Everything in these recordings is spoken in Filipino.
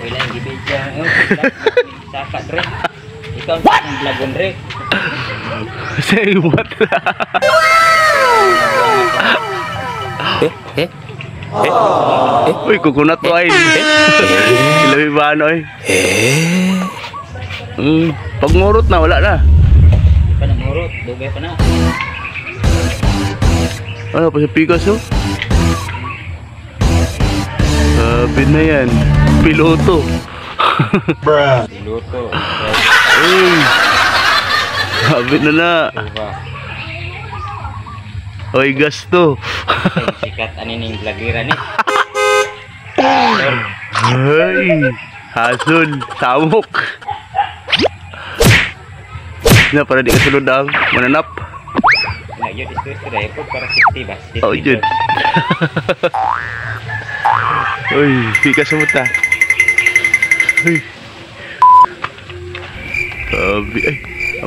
Wala yung gibig siya. Saka, Dre. Ikaw ang vlogon, Dre. Say what? Uy, kukunat to ay. Ilawi ba ano ay? Pag ngurot na, wala na. Pa na ngurot, dugay pa na. Ano pa sa pikas oh? Sabi na yan, piloto. Piloto. Sabi na. Oy, gasto. Sikat anining vlogera ni. Ay, hasol, samok. Na para di ka sulod ang mananap. Na yun, isto dahil po para 60 ba? Oh, yun. Uy, pikas mo ta. Uy. Sabi, ay,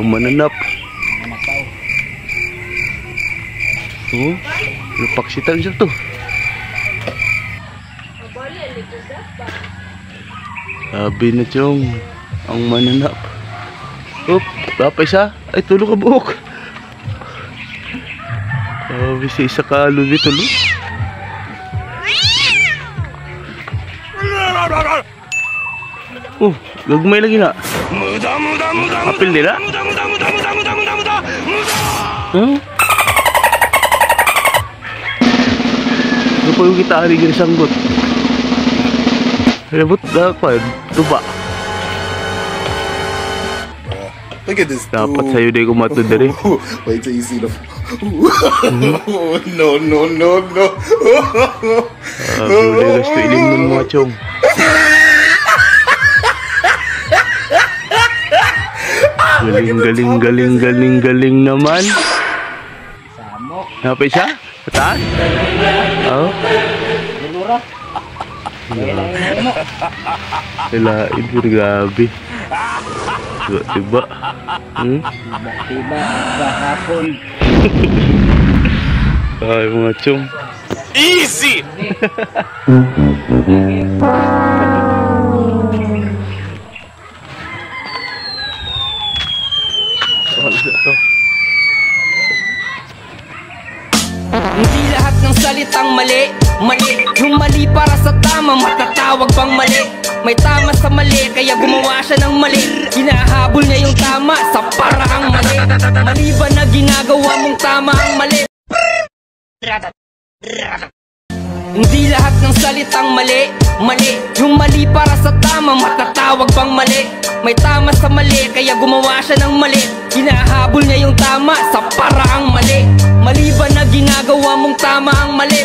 ang mananap. Oh, napaksitan siya to. Sabi na chong, ang mananap. Oop, tapay siya. Ay, tulog ka buhok. Sabi siya isa ka lubi tulog. Oh, gagmay lagi na. Apil nila? Huh? Ano pa yung kita harigin sanggot? Rebot na pa, tuba. Look at this dude. Dapat sa'yo di ko matundari. Wait till you see the... No. Boleh gusto iling mo mga chong. Galing naman. Samok. Napay siya? Pataas? Oo. Lulura. Kailangan mo. Kailain ko gabi. Tiba. Tiba-tiba kahapon. Ay mga chong. Easy! Hindi lahat ng salitang mali, mali. Yung mali para sa tama, matatawag bang mali? May tama sa mali, kaya gumawa siya ng mali. Hinahabol niya yung tama sa paraang mali. Mali ba na ginagawa mong tama ang mali? Hindi lahat ng salitang mali, mali. Yung mali para sa tama, matatawag bang mali? May tama sa mali, kaya gumawa siya ng mali. Hinahabol niya yung tama sa paraang mali. Mali ba na ginagawa mong tama ang mali?